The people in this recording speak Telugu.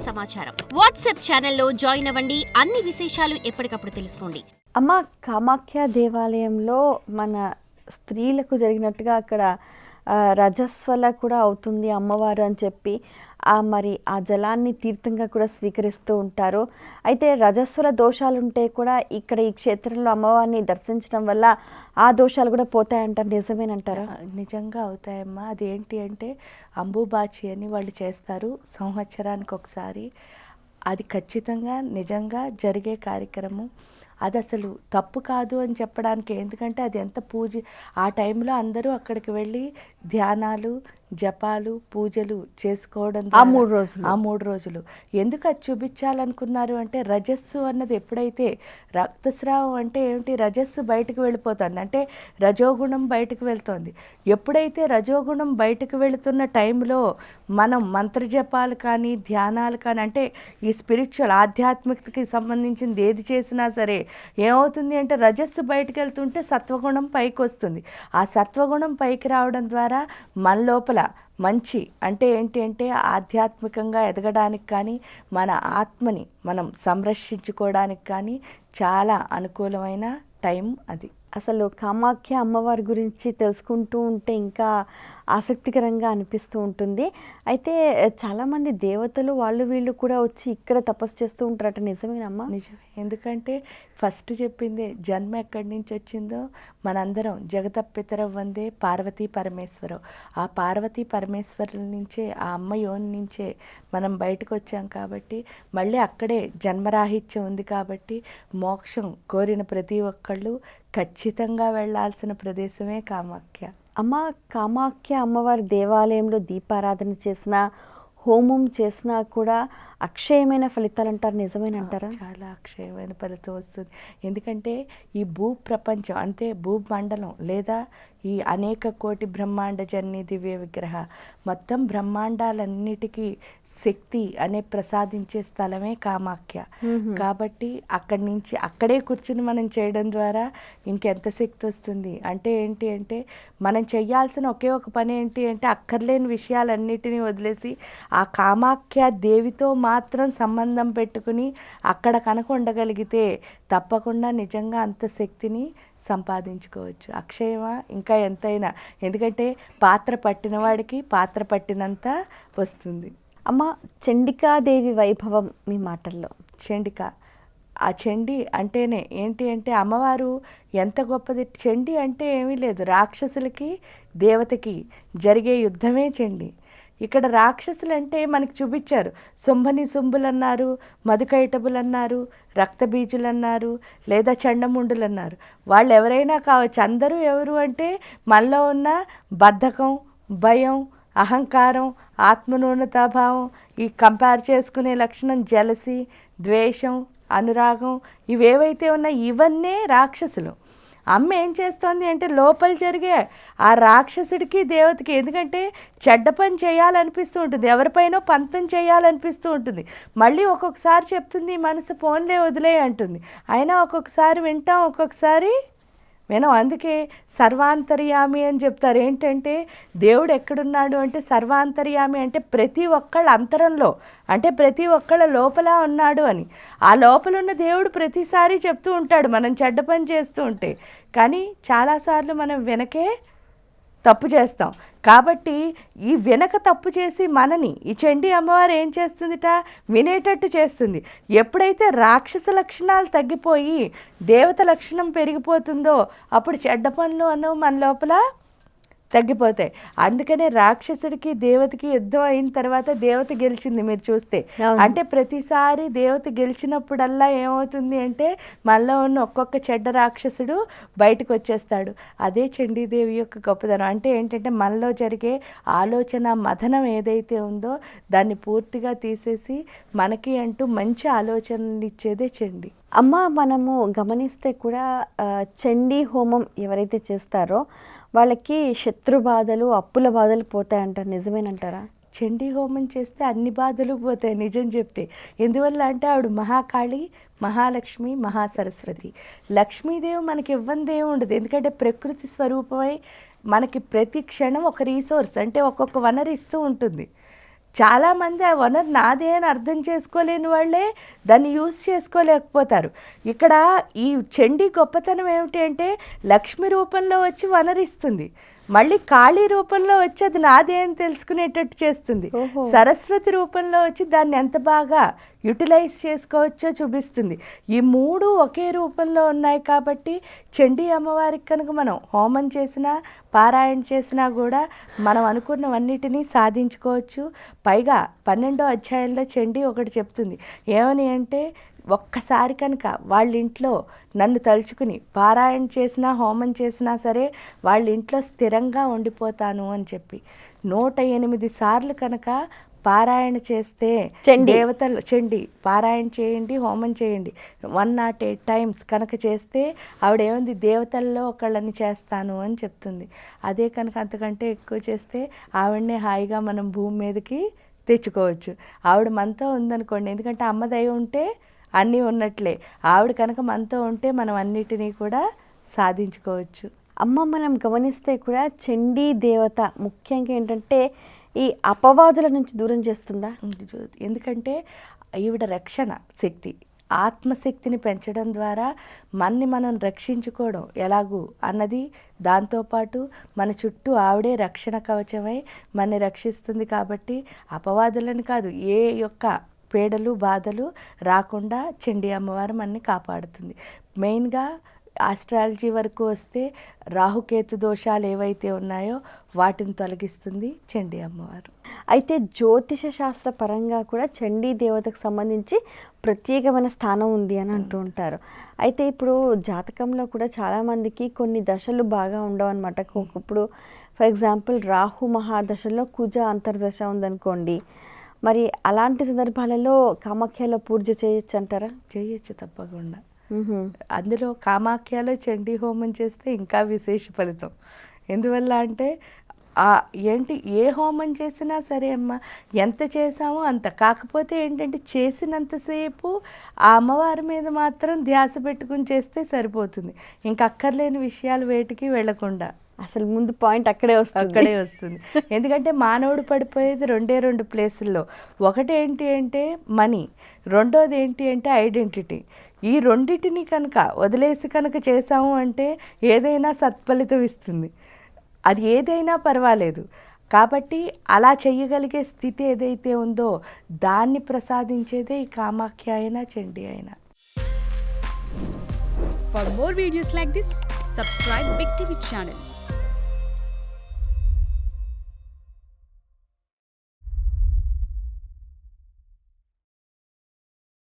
సమాచారం వాట్సాప్ ఛానల్లో జాయిన్ అవ్వండి. అన్ని విశేషాలు ఎప్పటికప్పుడు తెలుసుకోండి. అమ్మ, కామాఖ్య దేవాలయంలో మన స్త్రీలకు జరిగినట్టుగా అక్కడ రజస్వల కూడా అవుతుంది అమ్మవారు అని చెప్పి మరి ఆ జలాన్ని తీర్థంగా కూడా స్వీకరిస్తూ ఉంటారు. అయితే రజస్వల దోషాలు ఉంటే కూడా ఇక్కడ ఈ క్షేత్రంలో అమ్మవారిని దర్శించడం వల్ల ఆ దోషాలు కూడా పోతాయంటారు, నిజమేనంటారా? నిజంగా అవుతాయమ్మా. అదేంటి అంటే అంబుబాచి అని వాళ్ళు చేస్తారు సంవత్సరానికి ఒకసారి. అది ఖచ్చితంగా నిజంగా జరిగే కార్యక్రమం. అది అసలు తప్పు కాదు అని చెప్పడానికి, ఎందుకంటే అది ఎంత ఆ టైంలో అందరూ అక్కడికి వెళ్ళి ధ్యానాలు, జపాలు, పూజలు చేసుకోవడం ఆ 3 రోజులు ఎందుకు అది చూపించాలనుకున్నారు అంటే, రజస్సు అన్నది ఎప్పుడైతే రక్తస్రావం అంటే ఏమిటి, రజస్సు బయటకు వెళ్ళిపోతుంది, అంటే రజోగుణం బయటకు వెళ్తోంది. ఎప్పుడైతే రజోగుణం బయటకు వెళుతున్న టైంలో మనం మంత్రజపాలు కానీ ధ్యానాలు కానీ, అంటే ఈ స్పిరిచువల్ ఆధ్యాత్మికతకి సంబంధించింది ఏది చేసినా సరే ఏమవుతుంది అంటే, రజస్సు బయటకు వెళ్తుంటే సత్వగుణం పైకి వస్తుంది. ఆ సత్వగుణం పైకి రావడం ద్వారా మన లోపల మంచి, అంటే ఏంటి అంటే ఆధ్యాత్మికంగా ఎదగడానికి కానీ మన ఆత్మని మనం సంరక్షించుకోవడానికి కానీ చాలా అనుకూలమైన టైం అది. అసలు కామాఖ్య అమ్మవారి గురించి తెలుసుకుంటూ ఉంటే ఇంకా ఆసక్తికరంగా అనిపిస్తూ ఉంటుంది. అయితే చాలామంది దేవతలు వాళ్ళు వీళ్ళు కూడా వచ్చి ఇక్కడ తపస్సు చేస్తూ ఉంటారట, నిజమేనమ్మా? నిజమే. ఎందుకంటే ఫస్ట్ చెప్పిందే, జన్మ ఎక్కడి నుంచి వచ్చిందో మనందరం జగతపితరం వందే పార్వతీ పరమేశ్వరం. ఆ పార్వతీ పరమేశ్వరుల నుంచే, ఆ అమ్మ యోని నుంచే మనం బయటకు వచ్చాం కాబట్టి, మళ్ళీ అక్కడే జన్మరాహిత్యం ఉంది కాబట్టి మోక్షం కోరిన ప్రతి ఒక్కళ్ళు ఖచ్చితంగా వెళ్ళాల్సిన ప్రదేశమే కామాఖ్య. అమ్మ, కామాఖ్య అమ్మవారి దేవాలయంలో దీపారాధన చేసినా, హోమం చేసినా కూడా అక్షయమైన ఫలితాలు అంటారు, నిజమేనంటారా? చాలా అక్షయమైన ఫలితం వస్తుంది. ఎందుకంటే ఈ భూ ప్రపంచం అంటే భూమండలం లేదా ఈ అనేక కోటి బ్రహ్మాండ జన్ని దివ్య విగ్రహ మొత్తం బ్రహ్మాండాలన్నిటికీ శక్తి అనే ప్రసాదించే స్థలమే కామాఖ్య. కాబట్టి అక్కడి నుంచి అక్కడే కూర్చుని మనం చేయడం ద్వారా ఇంకెంత శక్తి వస్తుంది అంటే ఏంటి అంటే, మనం చేయాల్సిన ఒకే ఒక పని ఏంటి అంటే, అక్కర్లేని విషయాలన్నిటినీ వదిలేసి ఆ కామాఖ్య దేవితో మాత్రం సంబంధం పెట్టుకుని అక్కడ కనుక ఉండగలిగితే తప్పకుండా నిజంగా అంత శక్తిని సంపాదించుకోవచ్చు. అక్షయమా ఇంకా ఎంతైనా, ఎందుకంటే పాత్ర పట్టిన వాడికి పాత్ర పట్టినంత వస్తుంది. అమ్మ, చండికాదేవి వైభవం మీ మాటల్లో. చండిక, ఆ చండి అంటేనే ఏంటి అంటే అమ్మవారు ఎంత గొప్పది. చండి అంటే ఏమీ లేదు, రాక్షసులకి దేవతకి జరిగే యుద్ధమే చండి. ఇక్కడ రాక్షసులు అంటే మనకి చూపించారు, శుంభని శుంభులు అన్నారు, మధుకైటబులు అన్నారు, రక్తబీజులు అన్నారు, లేదా చండముండులు అన్నారు. వాళ్ళు ఎవరైనా కావచ్చు. అందరూ ఎవరు అంటే మనలో ఉన్న బద్ధకం, భయం, అహంకారం, ఆత్మన్యూనతాభావం, ఈ కంపేర్ చేసుకునే లక్షణం, జలసి, ద్వేషం, అనురాగం, ఇవేవైతే ఉన్నాయో ఇవన్నీ రాక్షసులు. అమ్మ ఏం చేస్తోంది అంటే లోపల జరిగే ఆ రాక్షసుడికి దేవతకి, ఎందుకంటే చెడ్డ పని చేయాలనిపిస్తూ ఉంటుంది, ఎవరిపైనో పంతం చేయాలనిపిస్తూ ఉంటుంది. మళ్ళీ ఒక్కొక్కసారి చెప్తుంది మనసు పోన్లే వదిలే అంటుంది. అయినా ఒక్కొక్కసారి వింటాం, ఒక్కొక్కసారి వినం. అందుకే సర్వాంతర్యామి అని చెప్తారు. ఏంటంటే దేవుడు ఎక్కడున్నాడు అంటే, సర్వాంతర్యామి అంటే ప్రతి ఒక్కళ్ళ అంతరంలో, అంటే ప్రతి ఒక్కళ్ళ లోపల ఉన్నాడు అని. ఆ లోపల ఉన్న దేవుడు ప్రతిసారి చెప్తూ ఉంటాడు మనం చెడ్డ పని చేస్తూ ఉంటే. కానీ చాలాసార్లు మనం వెనకే తప్పు చేస్తాం. కాబట్టి ఈ వెనక తప్పు చేసి మనని ఈ చండీ అమ్మవారు ఏం చేస్తుందిట, వినేటట్టు చేస్తుంది. ఎప్పుడైతే రాక్షస లక్షణాలు తగ్గిపోయి దేవత లక్షణం పెరిగిపోతుందో అప్పుడు చెడ్డ పనులు అన్నవి మన లోపల తగ్గిపోతాయి. అందుకనే రాక్షసుడికి దేవతకి యుద్ధం అయిన తర్వాత దేవత గెలిచింది మీరు చూస్తే. అంటే ప్రతిసారి దేవత గెలిచినప్పుడల్లా ఏమవుతుంది అంటే మనలో ఉన్న ఒక్కొక్క చెడ్డ రాక్షసుడు బయటకు వచ్చేస్తాడు. అదే చండీదేవి యొక్క గొప్పదనం. అంటే ఏంటంటే మనలో జరిగే ఆలోచన మథనం ఏదైతే ఉందో దాన్ని పూర్తిగా తీసేసి మనకి అంటూ మంచి ఆలోచనలు ఇచ్చేదే చండీ. అమ్మ, మనము గమనిస్తే కూడా చండీ హోమం ఎవరైతే చేస్తారో వాళ్ళకి శత్రు బాధలు, అప్పుల బాధలు పోతాయంటారు, నిజమేనంటారా? చండీ హోమం చేస్తే అన్ని బాధలు పోతాయి నిజం చెప్తే. ఎందువల్ల అంటే ఆవిడ మహాకాళి, మహాలక్ష్మి, మహాసరస్వతి. లక్ష్మీదేవి మనకి ఇవ్వందే ఉండదు, ఎందుకంటే ప్రకృతి స్వరూపమై మనకి ప్రతి క్షణం ఒక రీసోర్స్, అంటే ఒక్కొక్క వనరు ఇస్తూ ఉంటుంది. చాలామంది ఆ వనరు నాదే అని అర్థం చేసుకోలేని వాళ్ళే దాన్ని యూజ్ చేసుకోలేకపోతారు. ఇక్కడ ఈ చండీ గొప్పతనం ఏమిటి అంటే లక్ష్మి రూపంలో వచ్చి వనరిస్తుంది, మళ్ళీ కాళీ రూపంలో వచ్చి అది నాదే అని తెలుసుకునేటట్టు చేస్తుంది, సరస్వతి రూపంలో వచ్చి దాన్ని ఎంత బాగా యూటిలైజ్ చేసుకోవచ్చో చూపిస్తుంది. ఈ మూడు ఒకే రూపంలో ఉన్నాయి కాబట్టి చండీ అమ్మవారికి కనుక మనం హోమం చేసినా పారాయణ చేసినా కూడా మనం అనుకున్నవన్నిటినీ సాధించుకోవచ్చు. పైగా 12వ అధ్యాయంలో చండీ ఒకటి చెప్తుంది, ఏమని అంటే ఒక్కసారి కనుక వాళ్ళ ఇంట్లో నన్ను తలుచుకుని పారాయణ చేసినా హోమం చేసినా సరే వాళ్ళ ఇంట్లో స్థిరంగా ఉండిపోతాను అని చెప్పి 108 సార్లు కనుక పారాయణ చేస్తే దేవతలు చండి పారాయణ చేయండి, హోమం చేయండి 108 టైమ్స్ కనుక చేస్తే ఆవిడేముంది దేవతల్లో ఒకళ్ళని చేస్తాను అని చెప్తుంది. అదే కనుక అంతకంటే ఎక్కువ చేస్తే ఆవిడనే హాయిగా మనం భూమి మీదకి తెచ్చుకోవచ్చు. ఆవిడ మనతో ఉందనుకోండి, ఎందుకంటే అమ్మ దయ ఉంటే అన్నీ ఉన్నట్లే, ఆవిడ కనుక మనతో ఉంటే మనం అన్నిటినీ కూడా సాధించుకోవచ్చు. అమ్మ మనం గమనిస్తే కూడా చండీ దేవత ముఖ్యంగా ఏంటంటే ఈ అపవాదుల నుంచి దూరం చేస్తుందా? ఎందుకంటే ఈవిడ రక్షణ శక్తి, ఆత్మశక్తిని పెంచడం ద్వారా మనని మనం రక్షించుకోవడం ఎలాగూ అన్నది, దాంతోపాటు మన చుట్టూ ఆవిడే రక్షణ కవచమై మనని రక్షిస్తుంది. కాబట్టి అపవాదులని కాదు, ఏ యొక్క పీడలు బాధలు రాకుండా చండీ అమ్మవారు మనని కాపాడుతుంది. మెయిన్గా ఆస్ట్రాలజీ వరకు వస్తే రాహుకేతు దోషాలు ఏవైతే ఉన్నాయో వాటిని తొలగిస్తుంది చండీ అమ్మవారు. అయితే జ్యోతిష శాస్త్ర పరంగా కూడా చండీ దేవతకు సంబంధించి ప్రత్యేకమైన స్థానం ఉంది అని అంటూ ఉంటారు. అయితే ఇప్పుడు జాతకంలో కూడా చాలామందికి కొన్ని దశలు బాగా ఉండవు అనమాట. ఇప్పుడు ఫర్ ఎగ్జాంపుల్ రాహు మహాదశలో కుజ అంతర్దశ ఉందనుకోండి, మరి అలాంటి సందర్భాలలో కామాఖ్యలో పూజ చేయొచ్చు అంటారా? చేయొచ్చు, తప్పకుండా. అందులో కామాఖ్యలో చండీ హోమం చేస్తే ఇంకా విశేష ఫలితం. ఎందువల్ల అంటే ఏంటి ఏ హోమం చేసినా సరే అమ్మ ఎంత చేసామో అంత, కాకపోతే ఏంటంటే చేసినంతసేపు ఆ అమ్మవారి మీద మాత్రం ధ్యాస పెట్టుకుని చేస్తే సరిపోతుంది, ఇంకా అక్కర్లేని విషయాలు వేటికి వెళ్లకుండా. అసలు ముందు పాయింట్ అక్కడే వస్తుంది. ఎందుకంటే మానవుడు పడిపోయేది రెండు ప్లేసుల్లో. ఒకటి ఏంటి అంటే మనీ, రెండోది ఏంటి అంటే ఐడెంటిటీ. ఈ రెండిటిని కనుక వదిలేసి కనుక చేసాము అంటే ఏదైనా సత్ఫలితం ఇస్తుంది, అది ఏదైనా పర్వాలేదు. కాబట్టి అలా చేయగలిగే స్థితి ఏదైతే ఉందో దాన్ని ప్రసాదించేదే ఈ కామాఖ్య అయినా చండీ అయినా. For more videos like this, subscribe Big TV channel.